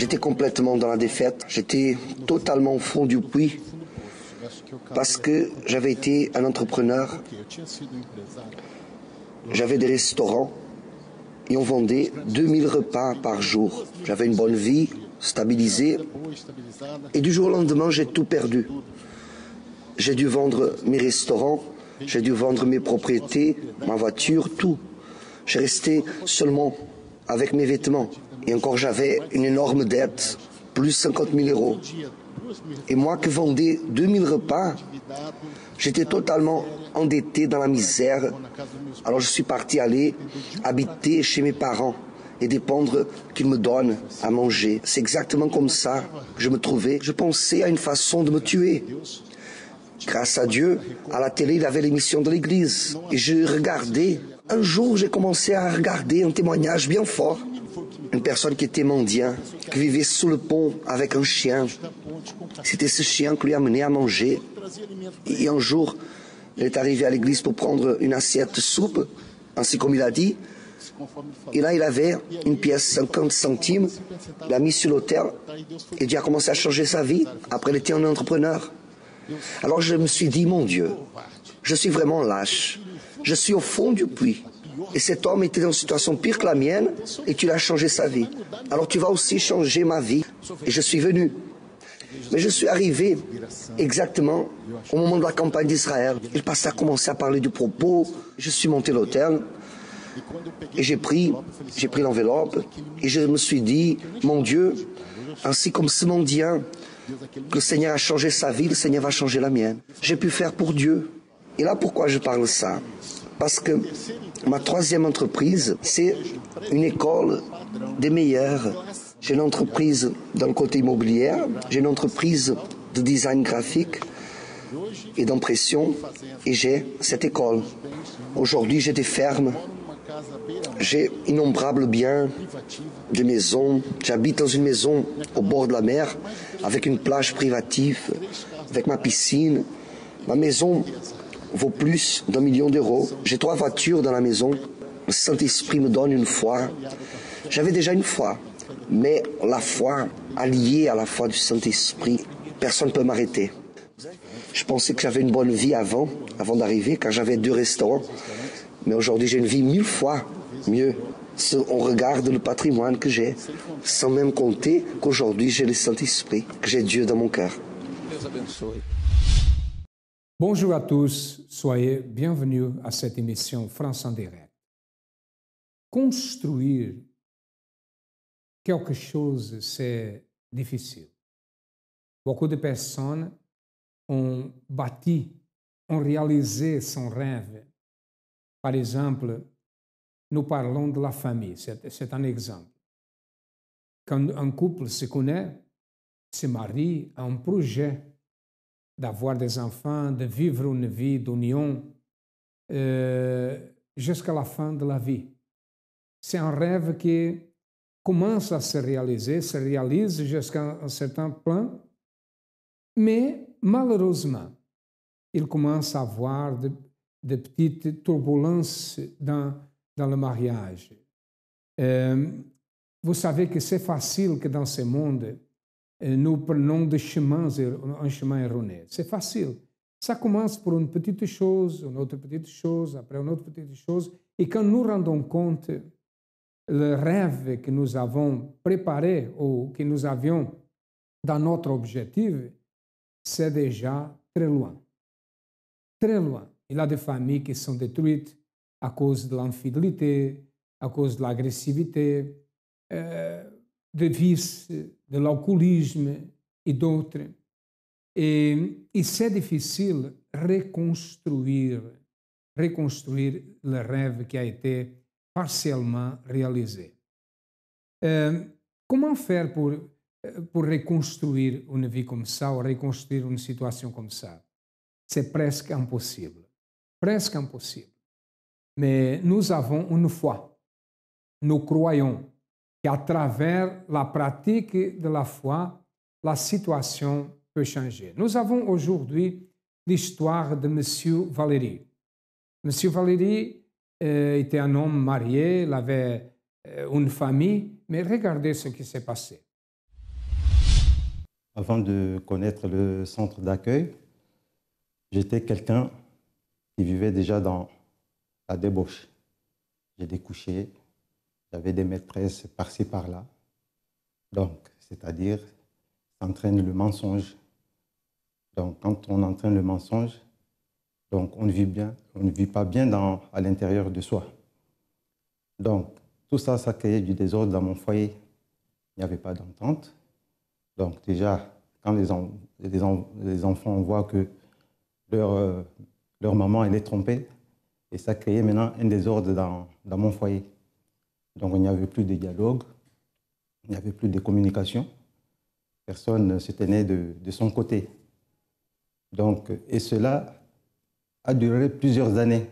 J'étais complètement dans la défaite. J'étais totalement au fond du puits parce que j'avais été un entrepreneur. J'avais des restaurants et on vendait 2000 repas par jour. J'avais une bonne vie, stabilisée. Et du jour au lendemain, j'ai tout perdu. J'ai dû vendre mes restaurants, j'ai dû vendre mes propriétés, ma voiture, tout. J'ai resté seulement avec mes vêtements. Et encore, j'avais une énorme dette, plus 50 000 euros. Et moi qui vendais 2000 repas, j'étais totalement endetté dans la misère. Alors je suis parti aller habiter chez mes parents et dépendre qu'ils me donnent à manger. C'est exactement comme ça que je me trouvais. Je pensais à une façon de me tuer. Grâce à Dieu, à la télé, il y avait l'émission de l'église. Et je regardais. Un jour, j'ai commencé à regarder un témoignage bien fort. Une personne qui était mendiant, qui vivait sous le pont avec un chien. C'était ce chien qui lui amenait à manger. Et un jour, il est arrivé à l'église pour prendre une assiette de soupe, ainsi comme il a dit. Et là, il avait une pièce 50 centimes. Il l'a mis sur l'autel et Dieu a commencé à changer sa vie. Après, il était un entrepreneur. Alors je me suis dit, mon Dieu, je suis vraiment lâche. Je suis au fond du puits. Et cet homme était dans une situation pire que la mienne et tu l'as changé sa vie. Alors tu vas aussi changer ma vie. Et je suis venu. Mais je suis arrivé exactement au moment de la campagne d'Israël. Il passait à commencer à parler du propos. Je suis monté à l'hôtel et j'ai pris l'enveloppe et je me suis dit, mon Dieu, ainsi comme ce mendiant, que le Seigneur a changé sa vie, le Seigneur va changer la mienne. J'ai pu faire pour Dieu. Et là, pourquoi je parle ça? Parce que ma troisième entreprise, c'est une école des meilleurs. J'ai une entreprise dans le côté immobilier, j'ai une entreprise de design graphique et d'impression, et j'ai cette école. Aujourd'hui, j'ai des fermes, j'ai innombrables biens, des maisons. J'habite dans une maison au bord de la mer, avec une plage privative, avec ma piscine. Ma maison vaut plus d'1 million d'euros. J'ai 3 voitures dans la maison. Le Saint-Esprit me donne une foi. J'avais déjà une foi, mais la foi alliée à la foi du Saint-Esprit, personne ne peut m'arrêter. Je pensais que j'avais une bonne vie avant d'arriver, car j'avais 2 restaurants. Mais aujourd'hui, j'ai une vie 1000 fois mieux. Si on regarde le patrimoine que j'ai, sans même compter qu'aujourd'hui, j'ai le Saint-Esprit, que j'ai Dieu dans mon cœur. Bonjour à tous, soyez bienvenus à cette émission France en direct. Construire quelque chose, c'est difficile. Beaucoup de personnes ont bâti, ont réalisé son rêve. Par exemple, nous parlons de la famille, c'est un exemple. Quand un couple se connaît, se marie, a un projet d'avoir des enfants, de vivre une vie d'union jusqu'à la fin de la vie. C'est un rêve qui commence à se réalise jusqu'à un certain point, mais malheureusement, il commence à avoir de petites turbulences dans le mariage. Vous savez que c'est facile que dans ce monde, nous prenons un chemin erroné. C'est facile. Ça commence pour une petite chose, une autre petite chose, après une autre petite chose. Et quand nous rendons compte, le rêve que nous avons préparé ou que nous avions dans notre objectif, c'est déjà très loin. Très loin. Il y a des familles qui sont détruites à cause de l'infidélité, à cause de l'agressivité, de vices, de l'alcoolisme et d'autres. Et c'est difficile reconstruire le rêve qui a été partiellement réalisé. Comment faire pour reconstruire une vie comme ça ou reconstruire une situation comme ça? C'est presque impossible. Presque impossible. Mais nous avons une foi. Nous croyons qu'à travers la pratique de la foi, la situation peut changer. Nous avons aujourd'hui l'histoire de M. Valéry. M. Valéry était un homme marié, il avait une famille, mais regardez ce qui s'est passé. Avant de connaître le centre d'accueil, j'étais quelqu'un qui vivait déjà dans la débauche. J'ai découché, j'avais des maîtresses par-ci, par-là. Donc, c'est-à-dire, ça entraîne le mensonge. Donc, quand on entraîne le mensonge, donc on ne vit pas bien à l'intérieur de soi. Donc, tout ça, ça créait du désordre dans mon foyer. Il n'y avait pas d'entente. Donc, déjà, quand les enfants voient que leur maman, elle est trompée, et ça créait maintenant un désordre dans mon foyer. Donc, il n'y avait plus de dialogue, il n'y avait plus de communication. Personne ne se tenait de son côté. Donc, et cela a duré plusieurs années.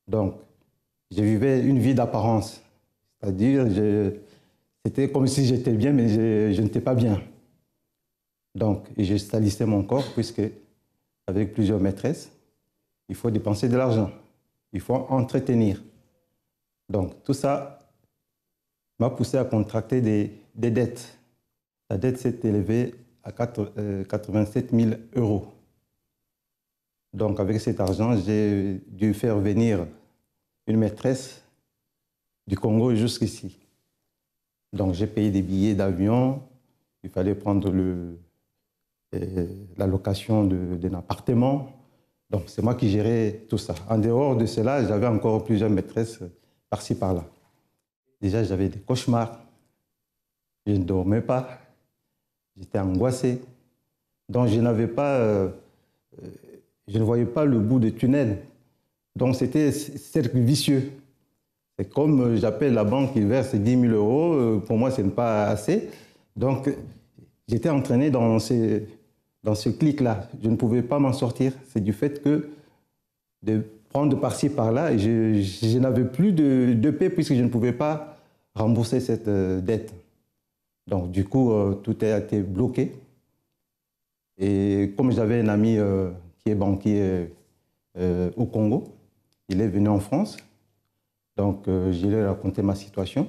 Donc, je vivais une vie d'apparence. C'est-à-dire, c'était comme si j'étais bien, mais je n'étais pas bien. Donc, et je salissais mon corps, puisque, avec plusieurs maîtresses, il faut dépenser de l'argent. Il faut entretenir. Donc, tout ça m'a poussé à contracter des dettes. La dette s'est élevée à 87 000 €. Donc, avec cet argent, j'ai dû faire venir une maîtresse du Congo jusqu'ici. Donc, j'ai payé des billets d'avion. Il fallait prendre la location d'un appartement. Donc, c'est moi qui gérais tout ça. En dehors de cela, j'avais encore plusieurs maîtresses par-ci, par-là. Déjà, j'avais des cauchemars. Je ne dormais pas. J'étais angoissé. Donc, je ne voyais pas le bout du tunnel. Donc, c'était un cercle vicieux. C'est comme j'appelle la banque, ils versent 10 000 €. Pour moi, ce n'est pas assez. Donc, j'étais entraîné dans ce clic-là. Je ne pouvais pas m'en sortir. C'est du fait que de prendre par-ci, par-là, et je n'avais plus de paix puisque je ne pouvais pas rembourser cette dette. Donc, du coup, tout a été bloqué. Et comme j'avais un ami qui est banquier au Congo, il est venu en France. Donc, je lui ai raconté ma situation.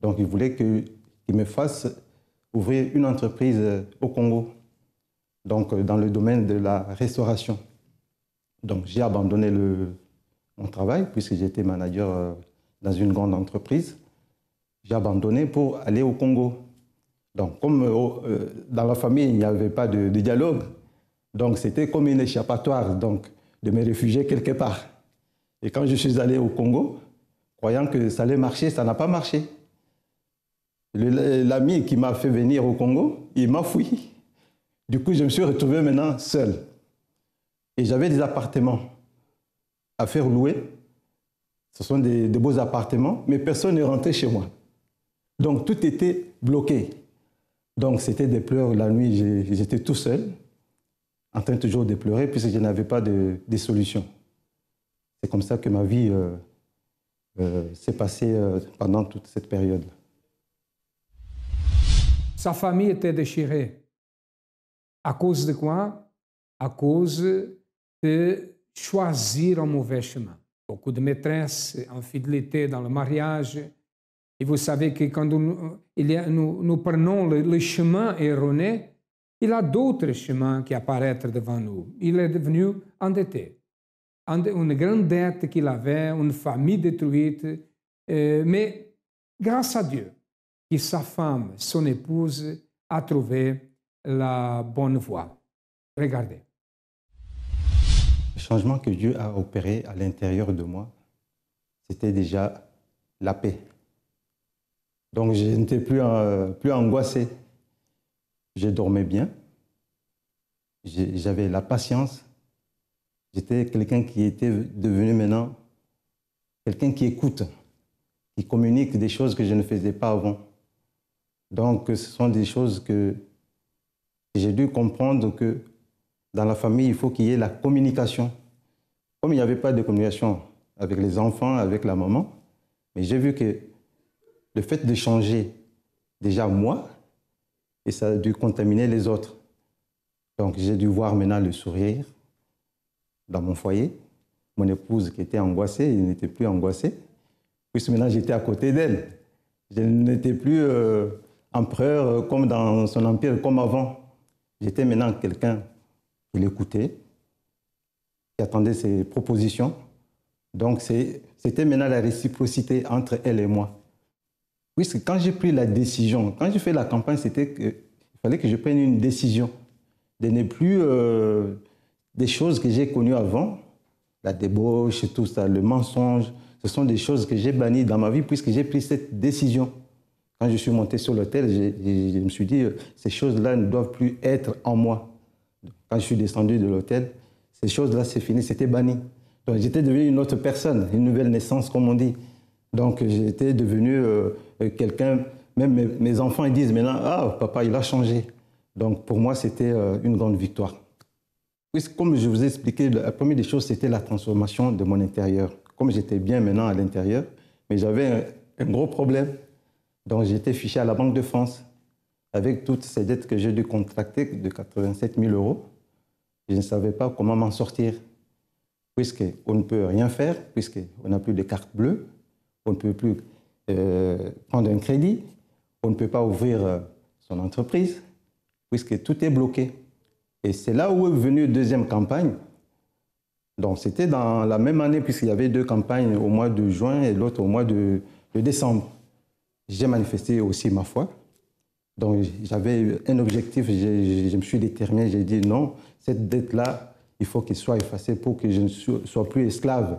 Donc, il voulait qu'il me fasse ouvrir une entreprise au Congo, donc dans le domaine de la restauration. Donc, j'ai abandonné mon travail, puisque j'étais manager dans une grande entreprise. J'ai abandonné pour aller au Congo. Donc, comme dans la famille, il n'y avait pas de dialogue, donc c'était comme une échappatoire donc, de me réfugier quelque part. Et quand je suis allé au Congo, croyant que ça allait marcher, ça n'a pas marché. L'ami qui m'a fait venir au Congo, il m'a fui. Du coup, je me suis retrouvé maintenant seul. Et j'avais des appartements à faire louer. Ce sont des beaux appartements, mais personne ne rentrait chez moi. Donc, tout était bloqué. Donc, c'était des pleurs. La nuit, j'étais tout seul, en train toujours de pleurer, puisque je n'avais pas de solution. C'est comme ça que ma vie s'est passée pendant toute cette période. Sa famille était déchirée. À cause de quoi? À cause de choisir un mauvais chemin. Beaucoup de maîtresses, infidélité dans le mariage. Et vous savez que quand nous prenons le chemin erroné, il y a d'autres chemins qui apparaissent devant nous. Il est devenu endetté. Une grande dette qu'il avait, une famille détruite. Mais grâce à Dieu, que sa femme, son épouse, a trouvé la bonne voie. Regardez. Le changement que Dieu a opéré à l'intérieur de moi, c'était déjà la paix. Donc, je n'étais plus angoissé. Je dormais bien. J'avais la patience. J'étais quelqu'un qui était devenu maintenant quelqu'un qui écoute, qui communique des choses que je ne faisais pas avant. Donc, ce sont des choses que j'ai dû comprendre que dans la famille, il faut qu'il y ait la communication. Comme il n'y avait pas de communication avec les enfants, avec la maman, mais j'ai vu que le fait de changer déjà moi, et ça a dû contaminer les autres. Donc j'ai dû voir maintenant le sourire dans mon foyer. Mon épouse qui était angoissée, elle n'était plus angoissée, puisque maintenant j'étais à côté d'elle. Je n'étais plus empereur comme dans son empire, comme avant. J'étais maintenant quelqu'un qui l'écoutait, qui attendait ses propositions. Donc, c'était maintenant la réciprocité entre elle et moi. Puisque quand j'ai pris la décision, quand j'ai fait la campagne, il fallait que je prenne une décision de ne plus des choses que j'ai connues avant, la débauche, tout ça, le mensonge. Ce sont des choses que j'ai bannies dans ma vie puisque j'ai pris cette décision. Quand je suis monté sur l'autel, je me suis dit, ces choses-là ne doivent plus être en moi. Quand je suis descendu de l'autel, ces choses-là, c'est fini, c'était banni. Donc j'étais devenu une autre personne, une nouvelle naissance, comme on dit. Donc j'étais devenu quelqu'un, même mes enfants ils disent maintenant, ah, papa, il a changé. Donc pour moi, c'était une grande victoire. Puisque, comme je vous ai expliqué, la première des choses, c'était la transformation de mon intérieur. Comme j'étais bien maintenant à l'intérieur, mais j'avais un gros problème. Donc j'étais fiché à la Banque de France avec toutes ces dettes que j'ai dû contracter de 87 000 €. Je ne savais pas comment m'en sortir, puisqu'on ne peut rien faire, puisqu'on n'a plus de carte bleue, on ne peut plus prendre un crédit, on ne peut pas ouvrir son entreprise, puisque tout est bloqué. Et c'est là où est venue une deuxième campagne. Donc c'était dans la même année, puisqu'il y avait 2 campagnes au mois de juin et l'autre au mois de décembre. J'ai manifesté aussi ma foi. Donc j'avais un objectif, je me suis déterminé, j'ai dit non, cette dette-là, il faut qu'elle soit effacée pour que je ne sois plus esclave.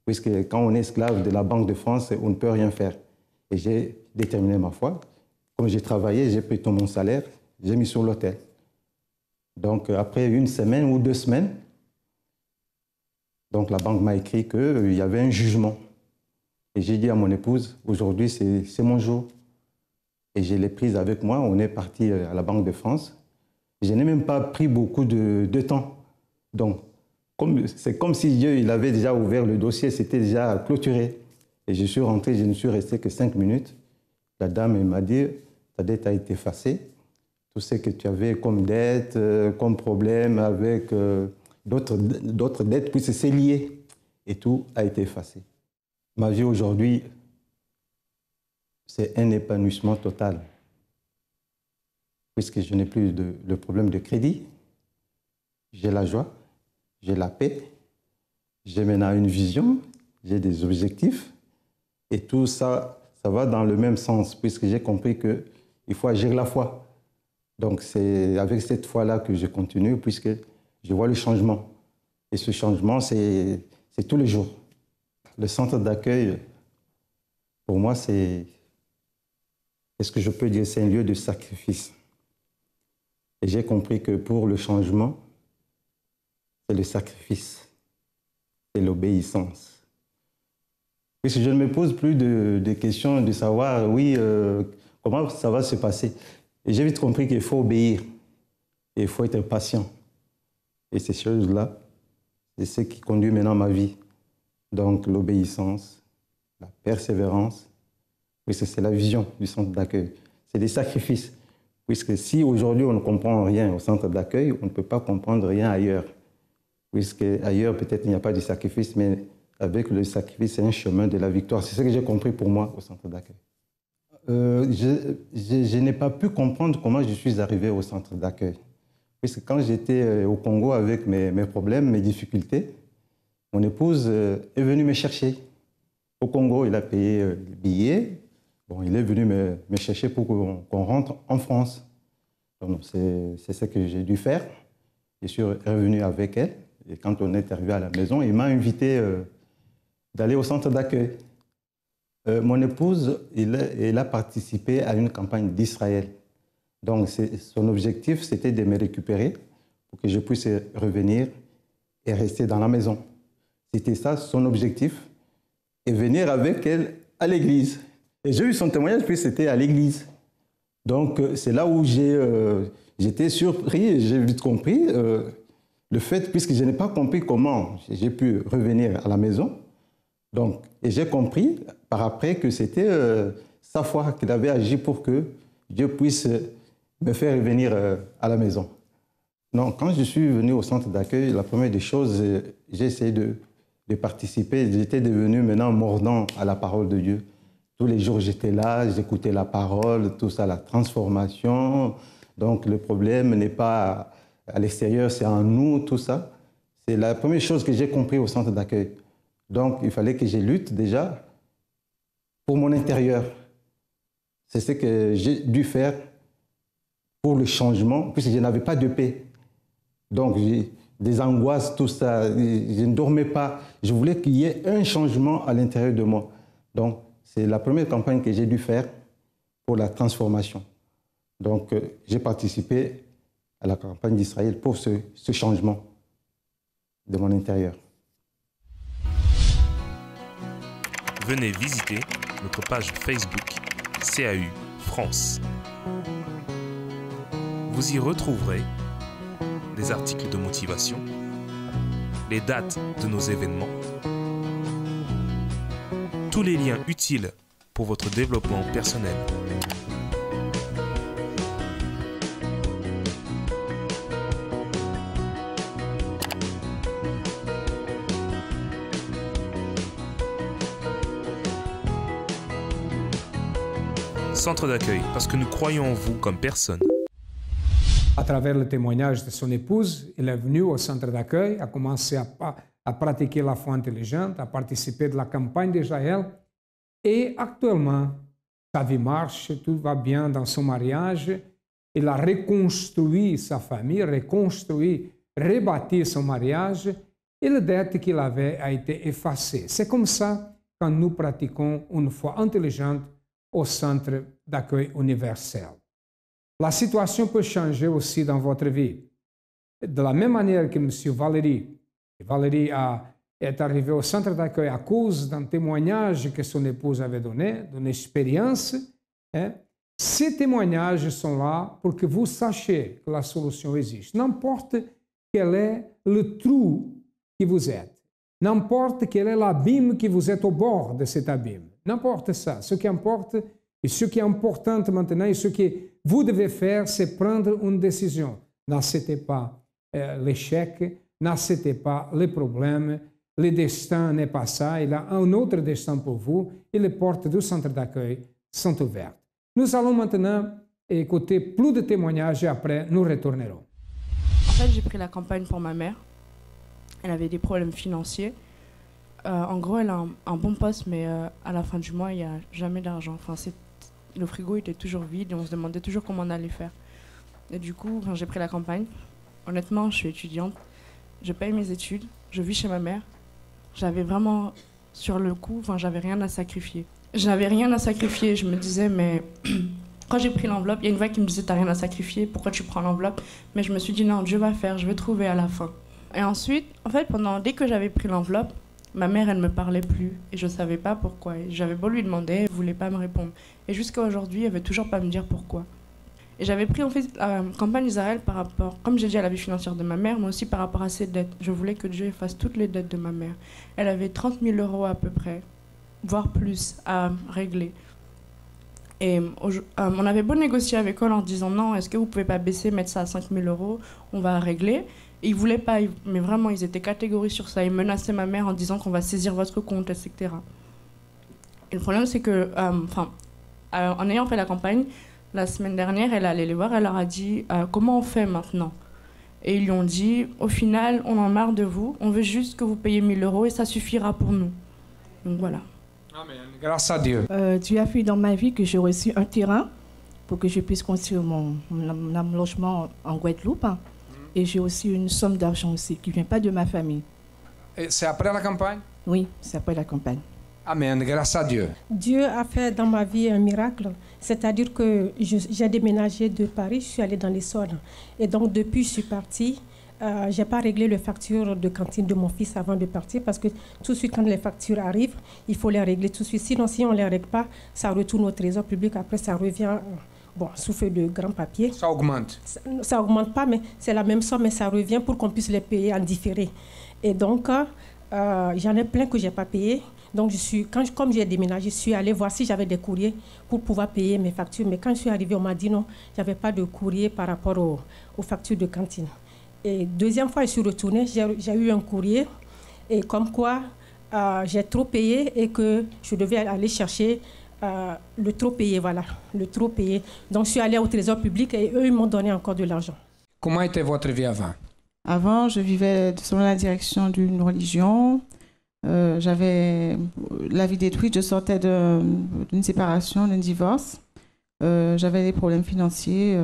Puisque quand on est esclave de la Banque de France, on ne peut rien faire. Et j'ai déterminé ma foi. Comme j'ai travaillé, j'ai pris tout mon salaire, j'ai mis sur l'autel. Donc après 1 semaine ou 2 semaines, donc la banque m'a écrit qu'il y avait un jugement. Et j'ai dit à mon épouse, aujourd'hui c'est mon jour. Et je l'ai prise avec moi, on est parti à la Banque de France. Je n'ai même pas pris beaucoup de temps. Donc, c'est comme si Dieu il avait déjà ouvert le dossier, c'était déjà clôturé. Et je suis rentré, je ne suis resté que 5 minutes. La dame m'a dit, ta dette a été effacée. Tout ce que tu avais comme dette, comme problème avec d'autres dettes, puis c'est lié. Et tout a été effacé. Ma vie aujourd'hui, c'est un épanouissement total. Puisque je n'ai plus le problème de crédit, j'ai la joie, j'ai la paix, j'ai maintenant une vision, j'ai des objectifs. Et tout ça, ça va dans le même sens, puisque j'ai compris qu'il faut agir la foi. Donc c'est avec cette foi-là que je continue, puisque je vois le changement. Et ce changement, c'est tous les jours. Le centre d'accueil, pour moi, est-ce que je peux dire, c'est un lieu de sacrifice. Et j'ai compris que pour le changement, c'est le sacrifice, c'est l'obéissance. Puisque je ne me pose plus de questions de savoir, oui, comment ça va se passer. Et j'ai vite compris qu'il faut obéir et il faut être patient. Et ces choses-là, c'est ce qui conduit maintenant ma vie. Donc l'obéissance, la persévérance, puisque c'est la vision du centre d'accueil. C'est des sacrifices. Puisque si aujourd'hui on ne comprend rien au centre d'accueil, on ne peut pas comprendre rien ailleurs. Puisque ailleurs peut-être il n'y a pas de sacrifice, mais avec le sacrifice, c'est un chemin de la victoire. C'est ce que j'ai compris pour moi au centre d'accueil. Je n'ai pas pu comprendre comment je suis arrivé au centre d'accueil. Puisque quand j'étais au Congo avec mes problèmes, mes difficultés, mon épouse est venue me chercher. Au Congo, il a payé le billet. Bon, il est venu me chercher pour qu'on rentre en France. C'est ce que j'ai dû faire. Je suis revenu avec elle. Et quand on est arrivé à la maison, il m'a invité d'aller au centre d'accueil. Mon épouse, elle a participé à une campagne d'Israël. Donc, son objectif, c'était de me récupérer pour que je puisse revenir et rester dans la maison. C'était ça, son objectif, et venir avec elle à l'église. Et j'ai eu son témoignage, puis c'était à l'église. Donc, c'est là où j'étais surpris et j'ai vite compris le fait, puisque je n'ai pas compris comment j'ai pu revenir à la maison. Donc, et j'ai compris par après que c'était sa foi qu'il avait agi pour que Dieu puisse me faire revenir à la maison. Donc, quand je suis venu au centre d'accueil, la première des choses, j'ai essayé de participer. J'étais devenu maintenant mordant à la parole de Dieu. Tous les jours, j'étais là, j'écoutais la parole, tout ça, la transformation. Donc, le problème n'est pas à l'extérieur, c'est en nous, tout ça. C'est la première chose que j'ai compris au centre d'accueil. Donc, il fallait que je lutte déjà pour mon intérieur. C'est ce que j'ai dû faire pour le changement, puisque je n'avais pas de paix. Donc, j'ai des angoisses, tout ça. Je ne dormais pas. Je voulais qu'il y ait un changement à l'intérieur de moi. Donc, c'est la première campagne que j'ai dû faire pour la transformation. Donc, j'ai participé à la campagne d'Israël pour ce changement de mon intérieur. Venez visiter notre page Facebook CAU France. Vous y retrouverez des articles de motivation, les dates de nos événements, tous les liens utiles pour votre développement personnel. Centre d'accueil, parce que nous croyons en vous comme personne. À travers le témoignage de son épouse, il est venu au centre d'accueil, a commencé à pratiquer la foi intelligente, à participer de la campagne d'Israël. Et actuellement, sa vie marche, tout va bien dans son mariage. Il a reconstruit sa famille, rebâti son mariage. Et la dette qu'il avait a été effacée. C'est comme ça quand nous pratiquons une foi intelligente au centre d'accueil universel. La situation peut changer aussi dans votre vie. De la même manière que M. Valérie est arrivé au centre d'accueil à cause d'un témoignage que son épouse avait donné, d'une expérience, ces témoignages sont là pour que vous sachiez que la solution existe. N'importe quel est le trou que vous êtes, n'importe quel est l'abîme que vous êtes au bord de cet abîme, n'importe ça. Ce qui importe et ce qui est important maintenant et ce que vous devez faire, c'est prendre une décision. N'acceptez pas l'échec, n'acceptez pas les problèmes. Le destin n'est pas ça, il a un autre destin pour vous et les portes du centre d'accueil sont ouvertes. Nous allons maintenant écouter plus de témoignages et après nous retournerons. En fait, j'ai pris la campagne pour ma mère. Elle avait des problèmes financiers. En gros, elle a un bon poste, mais à la fin du mois, il n'y a jamais d'argent. Enfin, le frigo était toujours vide et on se demandait toujours comment on allait faire. Et du coup, j'ai pris la campagne. Honnêtement, je suis étudiante. Je paye mes études. Je vis chez ma mère. J'avais vraiment, sur le coup, j'avais rien à sacrifier. J'avais rien à sacrifier. Je me disais, mais quand j'ai pris l'enveloppe, il y a une voix qui me disait, t'as rien à sacrifier, pourquoi tu prends l'enveloppe? Mais je me suis dit, non, Dieu va faire, je vais trouver à la fin. Et ensuite, en fait, dès que j'avais pris l'enveloppe, ma mère, elle ne me parlait plus et je ne savais pas pourquoi. J'avais beau lui demander, elle ne voulait pas me répondre. Et jusqu'à aujourd'hui, elle ne veut toujours pas me dire pourquoi. Et j'avais pris en fait la campagne d'Israël par rapport, comme j'ai dit, à la vie financière de ma mère, mais aussi par rapport à ses dettes. Je voulais que Dieu efface toutes les dettes de ma mère. Elle avait 30 000 € à peu près, voire plus, à régler. Et on avait beau négocier avec eux en leur disant non, est-ce que vous ne pouvez pas baisser, mettre ça à 5 000 €, on va régler. Et ils ne voulaient pas, mais vraiment, ils étaient catégoriques sur ça. Ils menaçaient ma mère en disant qu'on va saisir votre compte, etc. Et le problème, c'est que, en ayant fait la campagne, la semaine dernière, elle est allée les voir, elle leur a dit comment on fait maintenant? Et ils lui ont dit, au final, on en a marre de vous, on veut juste que vous payiez 1 000 € et ça suffira pour nous. Donc voilà. Amen. Grâce à Dieu. Dieu a fait dans ma vie que j'ai reçu un terrain pour que je puisse construire mon logement en Guadeloupe. Et j'ai aussi une somme d'argent aussi qui ne vient pas de ma famille. Et c'est après la campagne? Oui, c'est après la campagne. Amen, grâce à Dieu. Dieu a fait dans ma vie un miracle. C'est-à-dire que j'ai déménagé de Paris, je suis allée dans l'Essonne. Et donc depuis, je suis partie. Je n'ai pas réglé les factures de cantine de mon fils avant de partir parce que tout de suite, quand les factures arrivent, il faut les régler tout de suite. Sinon, si on ne les règle pas, ça retourne au trésor public. Après, ça revient... sous feuille de grand papier. Ça augmente. Ça augmente pas, mais c'est la même somme, mais ça revient pour qu'on puisse les payer en différé. Et donc, j'en ai plein que je n'ai pas payé. Donc, comme j'ai déménagé, je suis allée voir si j'avais des courriers pour pouvoir payer mes factures. Mais quand je suis arrivée, on m'a dit non, il n'y avait pas de courrier par rapport aux factures de cantine. Et deuxième fois, je suis retournée, j'ai eu un courrier, et comme quoi j'ai trop payé et que je devais aller chercher le trop payé, voilà, le trop payé. Donc je suis allée au trésor public et eux, ils m'ont donné encore de l'argent. Comment était votre vie avant? Avant, je vivais selon la direction d'une religion. J'avais la vie détruite, je sortais d'une séparation, d'un divorce. J'avais des problèmes financiers,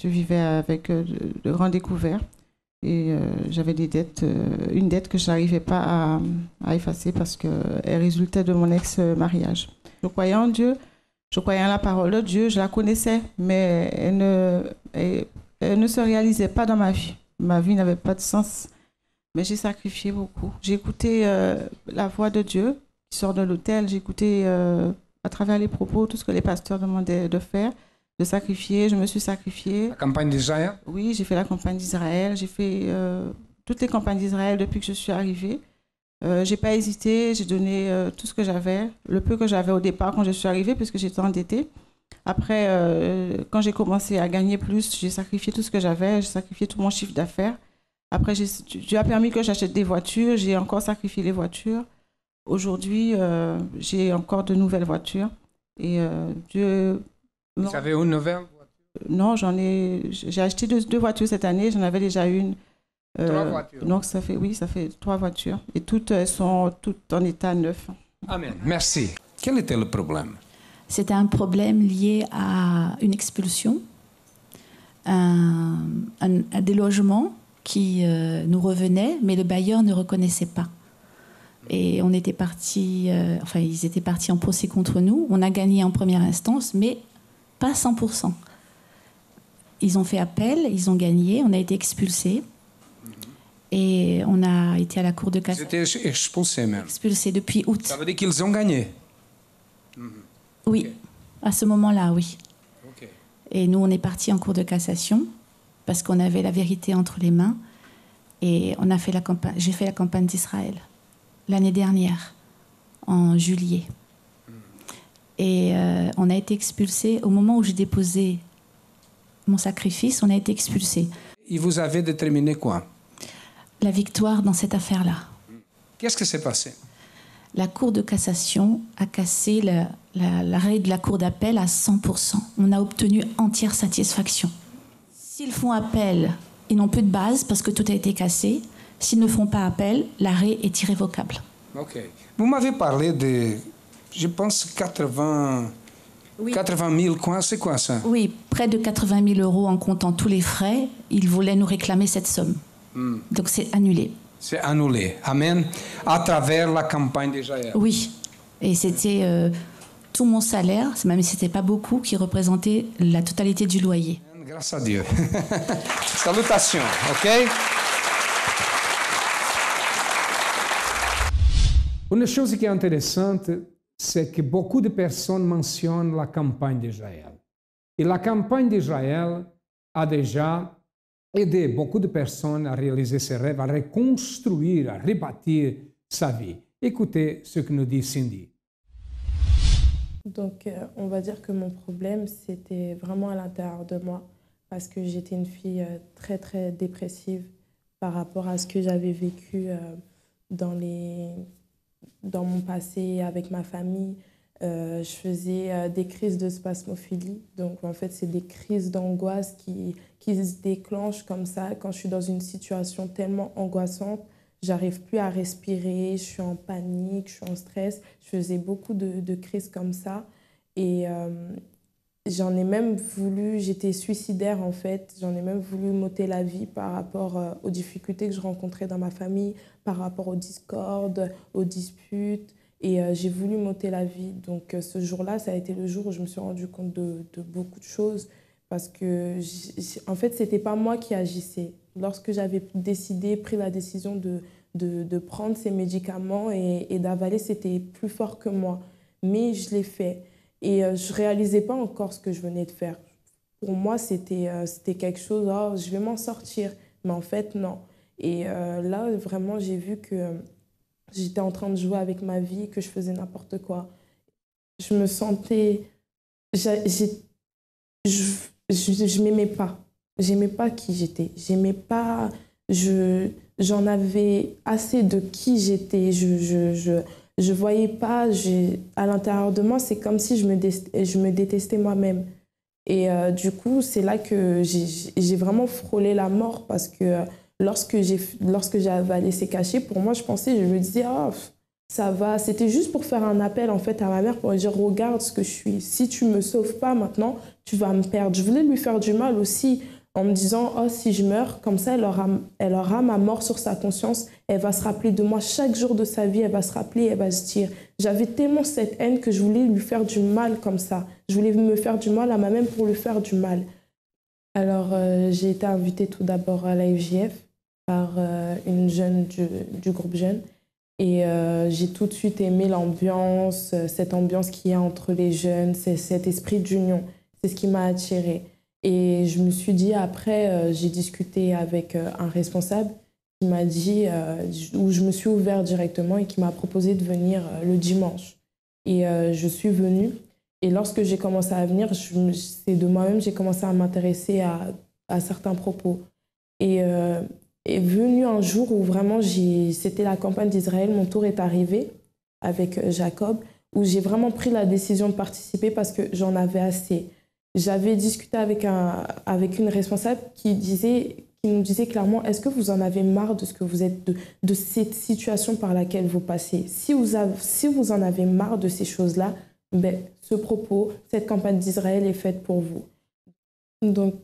je vivais avec de grands découverts et j'avais des dettes, une dette que je n'arrivais pas à effacer parce qu'elle résultait de mon ex-mariage. Je croyais en Dieu, je croyais en la parole de Dieu, je la connaissais, mais elle ne se réalisait pas dans ma vie. Ma vie n'avait pas de sens, mais j'ai sacrifié beaucoup. J'ai écouté la voix de Dieu qui sort de l'autel, j'ai écouté à travers les propos tout ce que les pasteurs demandaient de faire, de sacrifier. Je me suis sacrifiée. La campagne d'Israël? Oui, j'ai fait la campagne d'Israël, j'ai fait toutes les campagnes d'Israël depuis que je suis arrivée. J'ai pas hésité, j'ai donné tout ce que j'avais, le peu que j'avais au départ quand je suis arrivée, puisque j'étais endettée. Après, quand j'ai commencé à gagner plus, j'ai sacrifié tout ce que j'avais, j'ai sacrifié tout mon chiffre d'affaires. Après, Dieu a permis que j'achète des voitures, j'ai encore sacrifié les voitures. Aujourd'hui, j'ai encore de nouvelles voitures. Et Dieu... Vous avez une nouvelle voiture? Non, j'ai acheté deux voitures cette année, j'en avais déjà une. 3 voitures. Donc ça fait 3 voitures. Et toutes sont toutes en état neuf. Amen. Merci. Quel était le problème? C'était un problème lié à une expulsion, à des logements qui nous revenaient, mais le bailleur ne reconnaissait pas. Et on était partis, ils étaient partis en procès contre nous. On a gagné en première instance, mais pas 100%. Ils ont fait appel, ils ont gagné, on a été expulsés. Et on a été à la cour de cassation. Ils étaient expulsés même. Expulsés depuis août. Ça veut dire qu'ils ont gagné? Oui, okay. À ce moment-là, oui. Okay. Et nous, on est partis en cour de cassation parce qu'on avait la vérité entre les mains. Et on a fait j'ai fait la campagne d'Israël l'année dernière, en juillet. Et on a été expulsés. Au moment où j'ai déposé mon sacrifice, on a été expulsés. Et vous avez déterminé quoi? La victoire dans cette affaire-là. Qu'est-ce qui s'est passé? La Cour de cassation a cassé l'arrêt de la Cour d'appel à 100%. On a obtenu entière satisfaction. S'ils font appel, ils n'ont plus de base parce que tout a été cassé. S'ils ne font pas appel, l'arrêt est irrévocable. OK. Vous m'avez parlé de, je pense, 80 000, quoi, c'est quoi ça? Oui, près de 80 000 euros en comptant tous les frais. Ils voulaient nous réclamer cette somme. Donc c'est annulé. C'est annulé. Amen. À travers la campagne d'Israël. Oui. Et c'était tout mon salaire, même si ce n'était pas beaucoup, qui représentait la totalité du loyer. Grâce à Dieu. Salutations. OK? Une chose qui est intéressante, c'est que beaucoup de personnes mentionnent la campagne d'Israël. Et la campagne d'Israël a déjà aidé beaucoup de personnes à réaliser ses rêves, à reconstruire, à rebâtir sa vie. Écoutez ce que nous dit Cindy. Donc, on va dire que mon problème, c'était vraiment à l'intérieur de moi, parce que j'étais une fille très, très dépressive par rapport à ce que j'avais vécu dans mon passé avec ma famille. Je faisais des crises de spasmophilie. Donc, en fait, c'est des crises d'angoisse qui se déclenchent comme ça. Quand je suis dans une situation tellement angoissante, j'arrive plus à respirer, je suis en panique, je suis en stress. Je faisais beaucoup de crises comme ça. Et j'en ai même voulu, j'étais suicidaire en fait, j'en ai même voulu m'ôter la vie par rapport aux difficultés que je rencontrais dans ma famille, par rapport aux discordes, aux disputes. Et j'ai voulu m'ôter la vie. Donc ce jour-là, ça a été le jour où je me suis rendu compte de beaucoup de choses. Parce que, en fait, ce n'était pas moi qui agissais. Lorsque j'avais pris la décision de prendre ces médicaments et d'avaler, c'était plus fort que moi. Mais je l'ai fait. Et je ne réalisais pas encore ce que je venais de faire. Pour moi, c'était quelque chose, oh, je vais m'en sortir. Mais en fait, non. Et là, vraiment, j'ai vu que j'étais en train de jouer avec ma vie, que je faisais n'importe quoi. Je me sentais... Je m'aimais pas. J'aimais pas qui j'étais. J'aimais pas... J'en avais assez de qui j'étais. je voyais pas, à l'intérieur de moi, c'est comme si je me détestais moi-même. Et du coup, c'est là que j'ai vraiment frôlé la mort parce que lorsque j'ai avalé ces cachets, pour moi, je me disais, oh, ça va. C'était juste pour faire un appel en fait à ma mère pour lui dire, regarde ce que je suis. Si tu me sauves pas maintenant, tu vas me perdre. Je voulais lui faire du mal aussi en me disant, oh, si je meurs, comme ça, elle aura ma mort sur sa conscience. Elle va se rappeler de moi chaque jour de sa vie. Elle va se rappeler, elle va se dire. J'avais tellement cette haine que je voulais lui faire du mal comme ça. Je voulais me faire du mal à moi-même pour lui faire du mal. Alors, j'ai été invitée tout d'abord à l'AFJF par une jeune du groupe Jeunes. Et j'ai tout de suite aimé l'ambiance, cette ambiance qu'il y a entre les jeunes, cet esprit d'union. C'est ce qui m'a attirée. Et je me suis dit, après, j'ai discuté avec un responsable qui m'a dit, où je me suis ouverte directement et qui m'a proposé de venir le dimanche. Et je suis venue. Et lorsque j'ai commencé à venir, c'est de moi-même, j'ai commencé à m'intéresser à certains propos. Et est venu un jour où vraiment, c'était la campagne d'Israël, mon tour est arrivé avec Jacob, où j'ai vraiment pris la décision de participer parce que j'en avais assez. J'avais discuté avec une responsable qui nous disait clairement, est-ce que vous en avez marre de ce que vous êtes, de cette situation par laquelle vous passez? Si vous en avez marre de ces choses-là, ben, ce propos, cette campagne d'Israël est faite pour vous. Donc,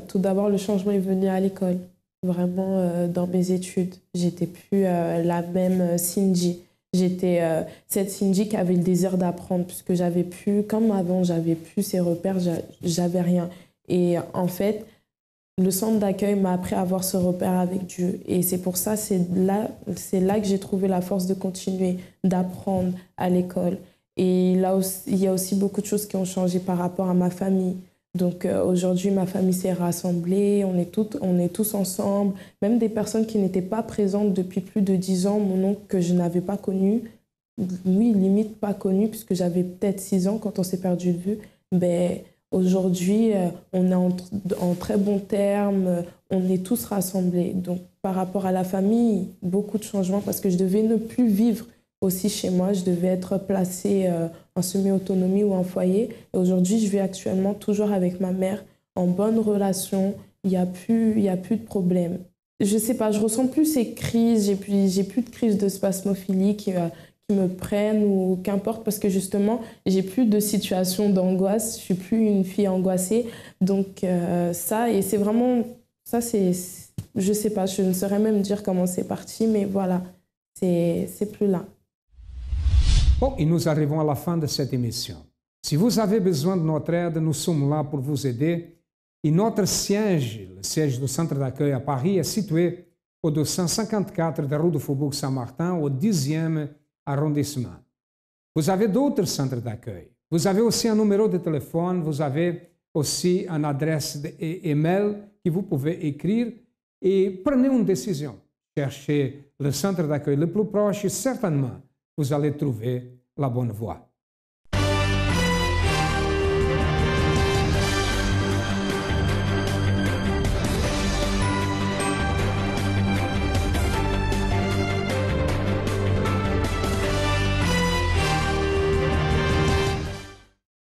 tout d'abord, le changement est venu à l'école. Vraiment, dans mes études, j'étais plus la même Cindy. J'étais cette Cindy qui avait le désir d'apprendre, puisque j'avais plus, comme avant, j'avais plus ces repères, j'avais rien. Et en fait, le centre d'accueil m'a appris à avoir ce repère avec Dieu. Et c'est pour ça, c'est là que j'ai trouvé la force de continuer, d'apprendre à l'école. Et là aussi, il y a aussi beaucoup de choses qui ont changé par rapport à ma famille. Donc aujourd'hui, ma famille s'est rassemblée, on est tous ensemble. Même des personnes qui n'étaient pas présentes depuis plus de 10 ans, mon oncle que je n'avais pas connu, oui, limite pas connu, puisque j'avais peut-être 6 ans quand on s'est perdu de vue. Ben, aujourd'hui, on est en très bons termes, on est tous rassemblés. Donc par rapport à la famille, beaucoup de changements parce que je devais ne plus vivre aussi chez moi, je devais être placée en semi-autonomie ou en foyer. Et aujourd'hui, je vis actuellement toujours avec ma mère, en bonne relation. Il n'y a plus de problème. Je ne sais pas, je ressens plus ces crises. J'ai plus de crises de spasmophilie qui me prennent ou qu'importe, parce que justement, j'ai plus de situation d'angoisse. Je suis plus une fille angoissée. Donc ça, et c'est vraiment... Ça, c'est... Je ne sais pas, je ne saurais même dire comment c'est parti, mais voilà, c'est plus là. Bom, e nous arrivons à la fin de cette émission. Si vous avez besoin de notre aide, nous sommes là pour vous aider. Et notre siège, le siège du centre d'accueil à Paris, est situé au 254 de rue du Faubourg Saint-Martin, au 10e arrondissement. Vous avez d'autres centres d'accueil. Vous avez aussi un numéro de téléphone, vous avez aussi une adresse email que vous pouvez écrire et prenez une décision. Cherchez le centre d'accueil le plus proche et certainement, vous allez trouver la bonne voie.